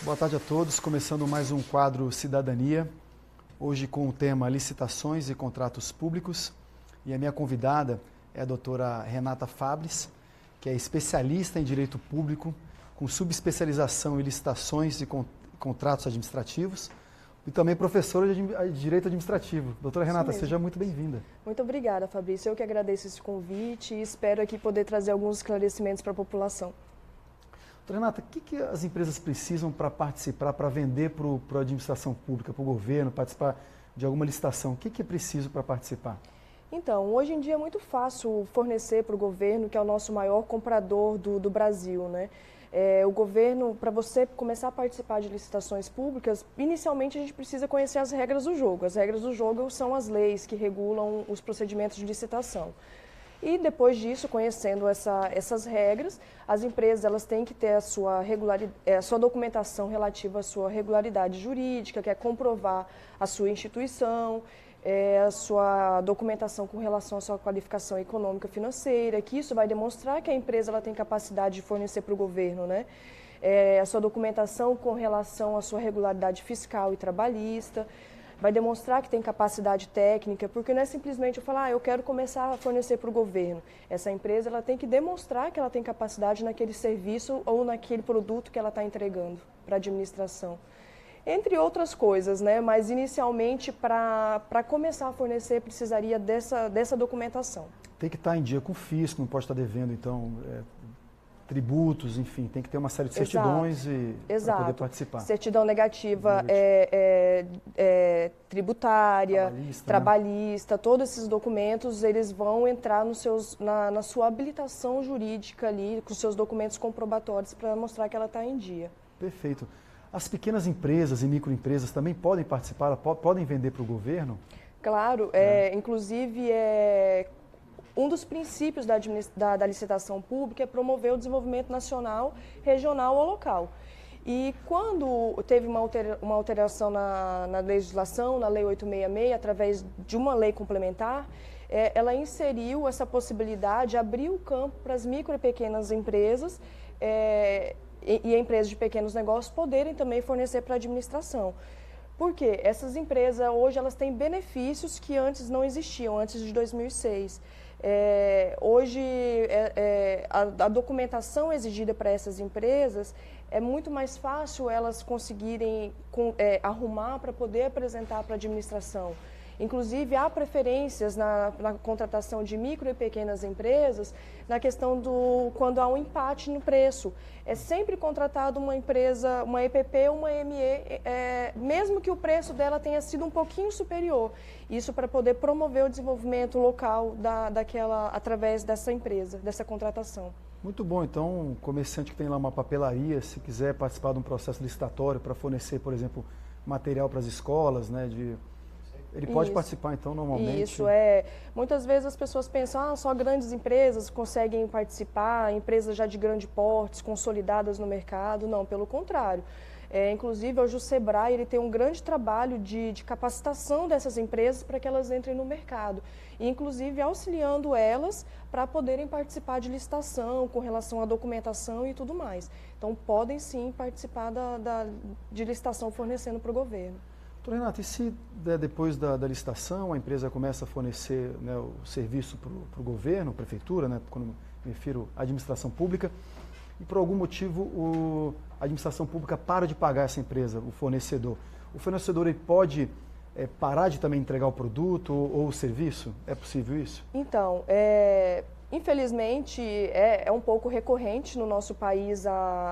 Boa tarde a todos, começando mais um quadro Cidadania, hoje com o tema Licitações e Contratos Públicos. E a minha convidada é a doutora Renata Fabris, que é especialista em Direito Público, com subespecialização em Licitações e Contratos Administrativos, e também professora de Direito Administrativo. Doutora Renata, seja muito bem-vinda. Muito obrigada, Fabrício. Eu que agradeço esse convite e espero aqui poder trazer alguns esclarecimentos para a população. Doutora Renata, o que as empresas precisam para participar, para vender para a administração pública, para o governo, participar de alguma licitação? O que é preciso para participar? Então, hoje em dia é muito fácil fornecer para o governo, que é o nosso maior comprador do Brasil, né? O governo, para você começar a participar de licitações públicas, inicialmente a gente precisa conhecer as regras do jogo. As regras do jogo são as leis que regulam os procedimentos de licitação. E depois disso, conhecendo essas regras, as empresas elas têm que ter a sua documentação relativa à sua regularidade jurídica, que é comprovar a sua instituição, a sua documentação com relação à sua qualificação econômica financeira, que isso vai demonstrar que a empresa ela tem capacidade de fornecer para o governo, né? A sua documentação com relação à sua regularidade fiscal e trabalhista, vai demonstrar que tem capacidade técnica, porque não é simplesmente eu falar, eu quero começar a fornecer para o governo. Essa empresa ela tem que demonstrar que ela tem capacidade naquele serviço ou naquele produto que ela está entregando para a administração. Entre outras coisas, né? Mas inicialmente, para começar a fornecer, precisaria dessa documentação. Tem que estar em dia com o fisco, não pode estar devendo, então, tributos, enfim, tem que ter uma série de certidões para poder participar. Certidão negativa tributária, trabalhista, todos esses documentos, eles vão entrar na sua habilitação jurídica ali, com seus documentos comprobatórios para mostrar que ela está em dia. Perfeito. As pequenas empresas e microempresas também podem participar, podem vender para o governo? Claro, inclusive um dos princípios da licitação pública é promover o desenvolvimento nacional, regional ou local. E quando teve uma alteração na legislação, na Lei 866, através de uma lei complementar, ela inseriu essa possibilidade, abriu o campo para as micro e pequenas empresas e empresas de pequenos negócios poderem também fornecer para a administração. Por quê? Essas empresas hoje elas têm benefícios que antes não existiam, antes de 2006. Hoje a documentação exigida para essas empresas é muito mais fácil elas conseguirem arrumar para poder apresentar para a administração. Inclusive, há preferências na contratação de micro e pequenas empresas na questão quando há um empate no preço. É sempre contratado uma empresa, uma EPP ou uma ME, mesmo que o preço dela tenha sido um pouquinho superior. Isso para poder promover o desenvolvimento local através dessa empresa, dessa contratação. Muito bom. Então, o comerciante que tem lá uma papelaria, se quiser participar de um processo licitatório para fornecer, por exemplo, material para as escolas, né, ele pode participar, então, normalmente? Isso, muitas vezes as pessoas pensam, só grandes empresas conseguem participar, empresas já de grande porte, consolidadas no mercado. Não, pelo contrário. Inclusive, hoje o Sebrae ele tem um grande trabalho de capacitação dessas empresas para que elas entrem no mercado. E, inclusive, auxiliando elas para poderem participar de licitação, com relação à documentação e tudo mais. Então, podem sim participar de licitação fornecendo para o governo. Doutor Renato, e se depois da licitação a empresa começa a fornecer, né, o serviço para o governo, prefeitura, né, quando me refiro à administração pública, e por algum motivo a administração pública para de pagar essa empresa, o fornecedor ele pode parar de também entregar o produto ou o serviço? É possível isso? Então, infelizmente é um pouco recorrente no nosso país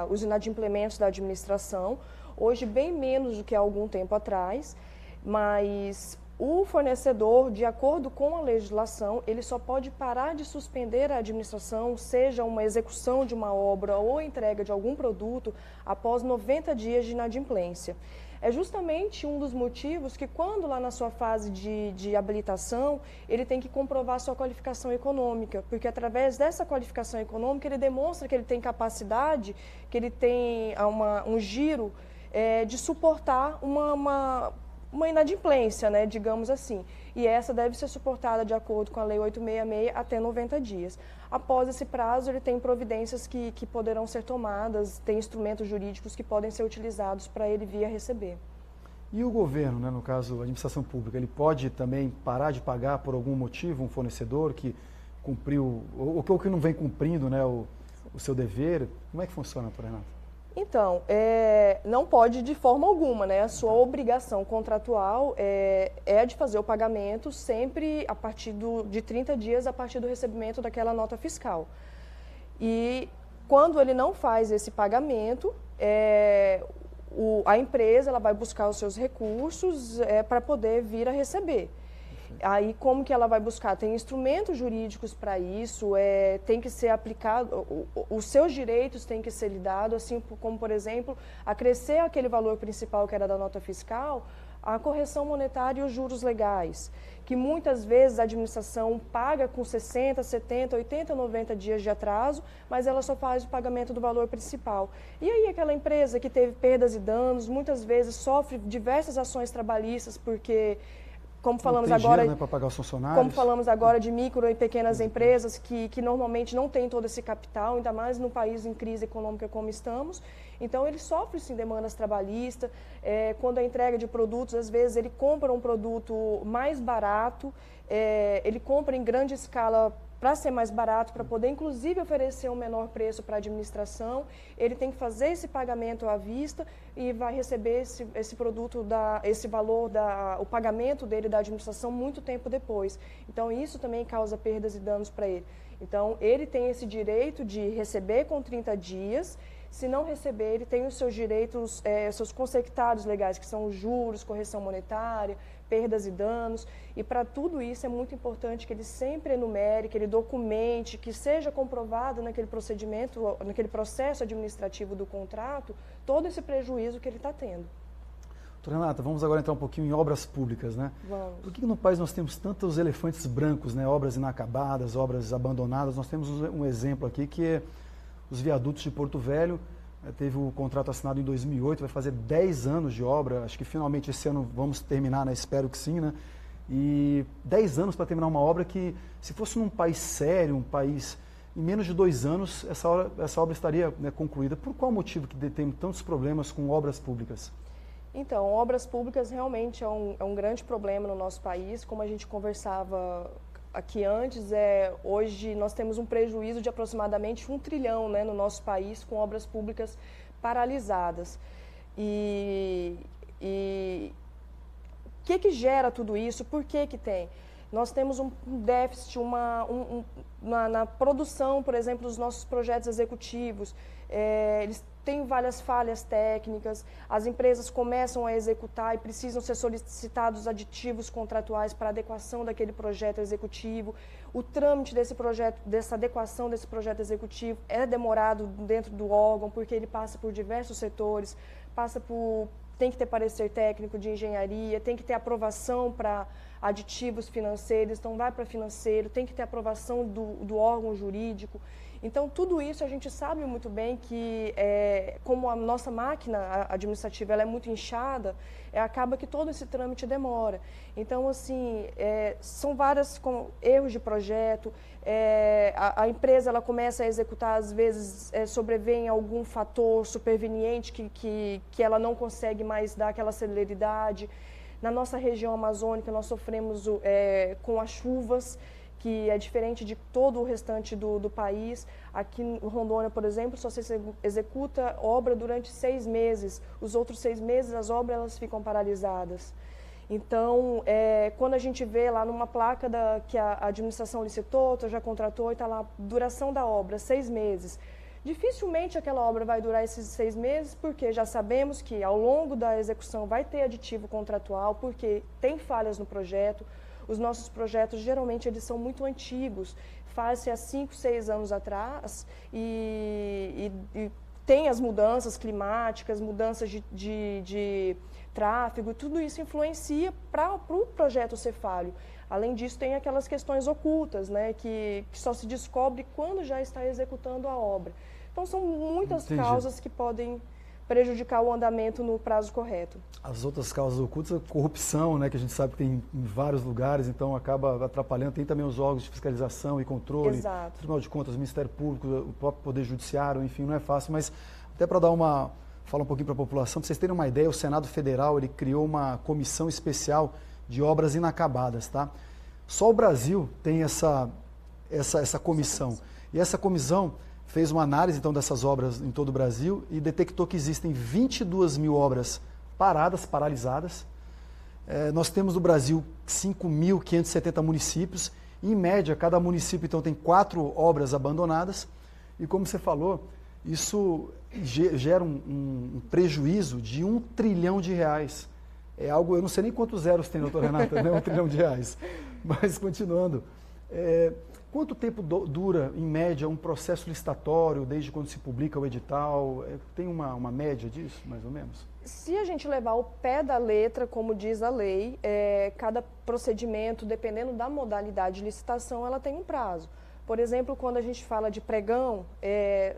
os inadimplementos da administração. Hoje, bem menos do que há algum tempo atrás, mas o fornecedor, de acordo com a legislação, ele só pode parar de suspender a administração, seja uma execução de uma obra ou entrega de algum produto, após 90 dias de inadimplência. É justamente um dos motivos que, quando lá na sua fase de habilitação, ele tem que comprovar sua qualificação econômica, porque através dessa qualificação econômica ele demonstra que ele tem capacidade, que ele tem um giro de suportar uma inadimplência, né, digamos assim. E essa deve ser suportada de acordo com a Lei 866 até 90 dias. Após esse prazo, ele tem providências que poderão ser tomadas, tem instrumentos jurídicos que podem ser utilizados para ele vir a receber. E o governo, né, no caso a administração pública, ele pode também parar de pagar por algum motivo um fornecedor que cumpriu, ou que não vem cumprindo, né, o seu dever? Como é que funciona, doutora Renata? Então, não pode de forma alguma, né? A sua obrigação contratual é de fazer o pagamento sempre a partir de 30 dias a partir do recebimento daquela nota fiscal. E quando ele não faz esse pagamento, a empresa ela vai buscar os seus recursos para poder vir a receber. Aí, como que ela vai buscar? Tem instrumentos jurídicos para isso, tem que ser aplicado, os seus direitos têm que ser lidados, assim como, por exemplo, acrescer aquele valor principal que era da nota fiscal, a correção monetária e os juros legais, que muitas vezes a administração paga com 60, 70, 80, 90 dias de atraso, mas ela só faz o pagamento do valor principal. E aí aquela empresa que teve perdas e danos, muitas vezes sofre diversas ações trabalhistas, porque... Como falamos agora, dinheiro, né, para pagar os funcionários. Como falamos agora de micro e pequenas empresas que normalmente não têm todo esse capital, ainda mais num país em crise econômica como estamos. Então, ele sofre, sim, demandas trabalhistas. Quando a entrega de produtos, às vezes, ele compra um produto mais barato, ele compra em grande escala para ser mais barato, para poder, inclusive, oferecer um menor preço para a administração. Ele tem que fazer esse pagamento à vista e vai receber esse produto, esse valor, o pagamento dele da administração muito tempo depois. Então, isso também causa perdas e danos para ele. Então, ele tem esse direito de receber com 30 dias. Se não receber, ele tem os seus direitos, seus consecutados legais, que são os juros, correção monetária, perdas e danos. E para tudo isso é muito importante que ele sempre enumere, que ele documente, que seja comprovado naquele procedimento, naquele processo administrativo do contrato, todo esse prejuízo que ele está tendo. Doutora Renata, vamos agora entrar um pouquinho em obras públicas, né? Vamos. Por que no país nós temos tantos elefantes brancos, né? Obras inacabadas, obras abandonadas? Nós temos um exemplo aqui que é os viadutos de Porto Velho. Teve o contrato assinado em 2008, vai fazer 10 anos de obra, acho que finalmente esse ano vamos terminar, né? Espero que sim, né? E 10 anos para terminar uma obra que, se fosse num país sério, um país, em menos de 2 anos, essa obra estaria, né, concluída. Por qual motivo que tem tantos problemas com obras públicas? Então, obras públicas realmente é um grande problema no nosso país, como a gente conversava aqui antes, hoje nós temos um prejuízo de aproximadamente 1 trilhão, né, no nosso país com obras públicas paralisadas. E o que gera tudo isso? Por que tem? Nós temos um déficit na produção, por exemplo, dos nossos projetos executivos. Eles têm várias falhas técnicas, as empresas começam a executar e precisam ser solicitados aditivos contratuais para adequação daquele projeto executivo. O trâmite desse projeto, dessa adequação desse projeto executivo é demorado dentro do órgão, porque ele passa por diversos setores, tem que ter parecer técnico de engenharia, tem que ter aprovação para aditivos financeiros, então vai para financeiro, tem que ter aprovação do órgão jurídico. Então, tudo isso a gente sabe muito bem que, como a nossa máquina administrativa ela é muito inchada, acaba que todo esse trâmite demora. Então, assim, são vários erros de projeto, a empresa ela começa a executar, às vezes, sobrevém algum fator superveniente que ela não consegue mais dar aquela celeridade. Na nossa região amazônica, nós sofremos com as chuvas, que é diferente de todo o restante do país. Aqui em Rondônia, por exemplo, só se executa obra durante 6 meses. Os outros 6 meses, as obras elas ficam paralisadas. Então, quando a gente vê lá numa placa que a administração licitou, já contratou, e está lá, duração da obra, 6 meses. Dificilmente aquela obra vai durar esses 6 meses, porque já sabemos que ao longo da execução vai ter aditivo contratual, porque tem falhas no projeto. Os nossos projetos, geralmente, eles são muito antigos, faz-se há 5, 6 anos atrás, e tem as mudanças climáticas, mudanças de tráfego, tudo isso influencia para o projeto ser falho. Além disso, tem aquelas questões ocultas, né, que só se descobre quando já está executando a obra. Então, são muitas causas que podem prejudicar o andamento no prazo correto. As outras causas ocultas, a corrupção, né, que a gente sabe que tem em vários lugares, então acaba atrapalhando. Tem também os órgãos de fiscalização e controle, Exato. Tribunal de Contas, Ministério Público, o próprio Poder Judiciário, enfim, não é fácil, mas até para falar um pouquinho para a população, para vocês terem uma ideia, o Senado Federal ele criou uma comissão especial de obras inacabadas, tá? Só o Brasil tem essa comissão. E essa comissão fez uma análise então dessas obras em todo o Brasil e detectou que existem 22 mil obras paralisadas. Nós temos no Brasil 5.570 municípios. Em média, cada município então tem 4 obras abandonadas. E como você falou, isso gera um prejuízo de R$1 trilhão. É algo, eu não sei nem quantos zeros tem, doutora Renata, né? R$1 trilhão. Mas continuando, quanto tempo dura, em média, um processo licitatório, desde quando se publica o edital? Tem uma média disso, mais ou menos? Se a gente levar o pé da letra, como diz a lei, cada procedimento, dependendo da modalidade de licitação, ela tem um prazo. Por exemplo, quando a gente fala de pregão,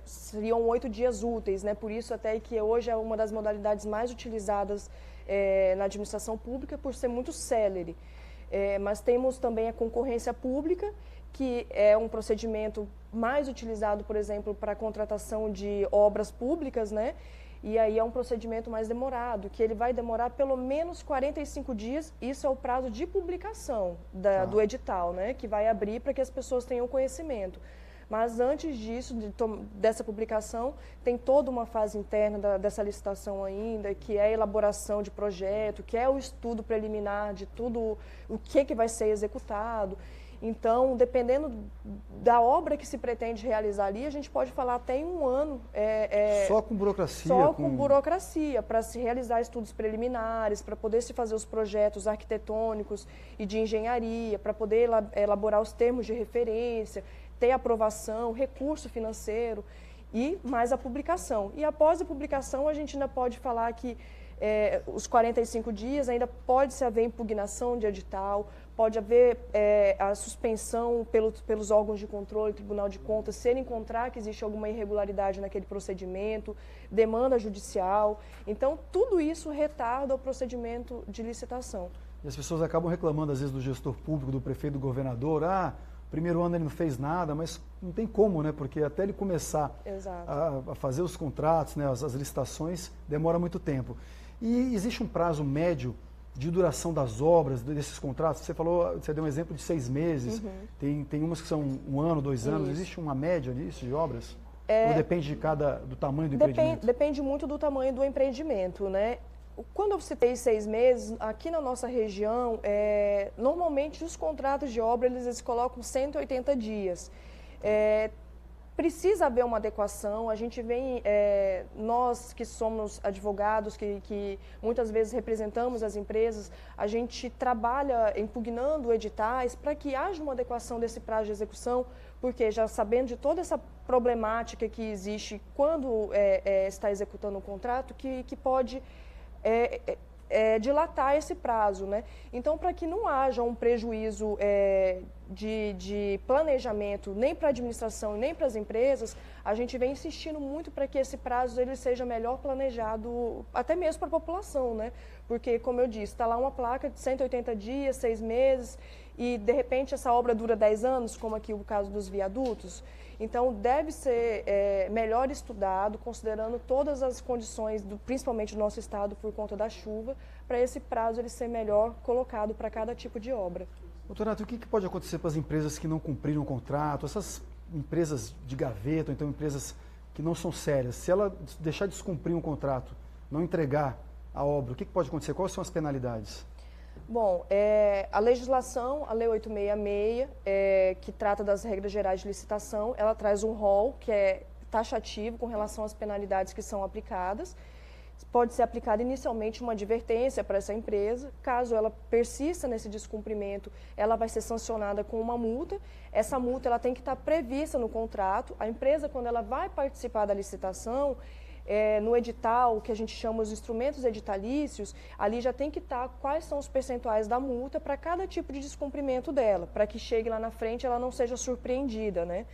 seriam 8 dias úteis, né? Por isso até que hoje é uma das modalidades mais utilizadas na administração pública, por ser muito célere. Mas temos também a concorrência pública, que é um procedimento mais utilizado, por exemplo, para a contratação de obras públicas, né? E aí é um procedimento mais demorado, que ele vai demorar pelo menos 45 dias, isso é o prazo de publicação do edital, né? Que vai abrir para que as pessoas tenham conhecimento. Mas antes disso, dessa publicação, tem toda uma fase interna dessa licitação ainda, que é a elaboração de projeto, que é o estudo preliminar de tudo o que vai ser executado. Então, dependendo da obra que se pretende realizar ali, a gente pode falar até em 1 ano. Só com burocracia? Só com burocracia, para se realizar estudos preliminares, para poder se fazer os projetos arquitetônicos e de engenharia, para poder elaborar os termos de referência, ter aprovação, recurso financeiro e mais a publicação. E após a publicação, a gente ainda pode falar que os 45 dias ainda pode-se haver impugnação de edital, pode haver a suspensão pelos órgãos de controle, Tribunal de Contas, se ele encontrar que existe alguma irregularidade naquele procedimento, demanda judicial. Então, tudo isso retarda o procedimento de licitação. E as pessoas acabam reclamando, às vezes, do gestor público, do prefeito, do governador. Primeiro ano ele não fez nada, mas não tem como, né? Porque até ele começar a fazer os contratos, né? As licitações, demora muito tempo. E existe um prazo médio de duração das obras, desses contratos? Você deu um exemplo de 6 meses, tem umas que são 1 ano, 2 anos, existe uma média disso, de obras? Ou depende do tamanho do empreendimento? Depende muito do tamanho do empreendimento, né? Quando eu citei 6 meses, aqui na nossa região, normalmente os contratos de obra, eles colocam 180 dias. Precisa haver uma adequação, a gente vem, nós que somos advogados, que muitas vezes representamos as empresas, a gente trabalha impugnando editais para que haja uma adequação desse prazo de execução, porque já sabendo de toda essa problemática que existe quando está executando um contrato, que pode dilatar esse prazo, né? Então, para que não haja um prejuízo de planejamento nem para a administração nem para as empresas, a gente vem insistindo muito para que esse prazo ele seja melhor planejado, até mesmo para a população, né? Porque, como eu disse, está lá uma placa de 180 dias, 6 meses, e de repente essa obra dura 10 anos, como aqui o caso dos viadutos. Então, deve ser melhor estudado, considerando todas as condições, principalmente do nosso estado, por conta da chuva, para esse prazo ele ser melhor colocado para cada tipo de obra. Doutor Renato, o que pode acontecer para as empresas que não cumpriram o contrato, essas empresas de gaveta, ou então empresas que não são sérias? Se ela deixar de descumprir um contrato, não entregar a obra, o que pode acontecer? Quais são as penalidades? Bom, a legislação, a Lei 866, que trata das regras gerais de licitação, ela traz um rol que é taxativo com relação às penalidades que são aplicadas. Pode ser aplicada inicialmente uma advertência para essa empresa. Caso ela persista nesse descumprimento, ela vai ser sancionada com uma multa. Essa multa ela tem que estar prevista no contrato. A empresa, quando ela vai participar da licitação, no edital, que a gente chama os instrumentos editalícios, ali já tem que estar quais são os percentuais da multa para cada tipo de descumprimento dela, para que chegue lá na frente e ela não seja surpreendida, né?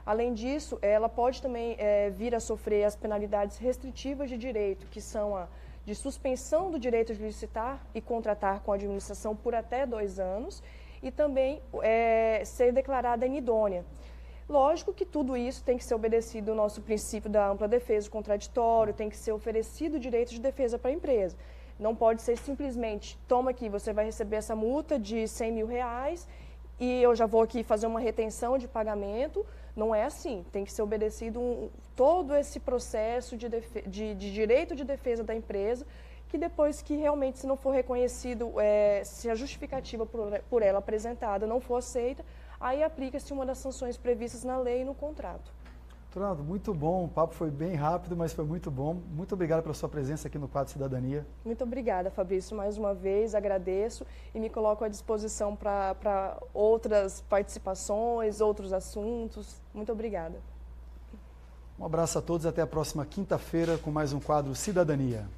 Além disso, ela pode também vir a sofrer as penalidades restritivas de direito, que são a de suspensão do direito de licitar e contratar com a administração por até 2 anos e também ser declarada inidônea. Lógico que tudo isso tem que ser obedecido ao nosso princípio da ampla defesa do contraditório, tem que ser oferecido o direito de defesa para a empresa. Não pode ser simplesmente, toma aqui, você vai receber essa multa de R$100 mil e eu já vou aqui fazer uma retenção de pagamento. Não é assim, tem que ser obedecido todo esse processo de direito de defesa da empresa, que depois que realmente, se não for reconhecido, se a justificativa por ela apresentada não for aceita, aí aplica-se uma das sanções previstas na lei e no contrato. Ronaldo, muito bom, o papo foi bem rápido, mas foi muito bom. Muito obrigado pela sua presença aqui no quadro Cidadania. Muito obrigada, Fabrício, mais uma vez, agradeço e me coloco à disposição para outras participações, outros assuntos. Muito obrigada. Um abraço a todos, até a próxima quinta-feira com mais um quadro Cidadania.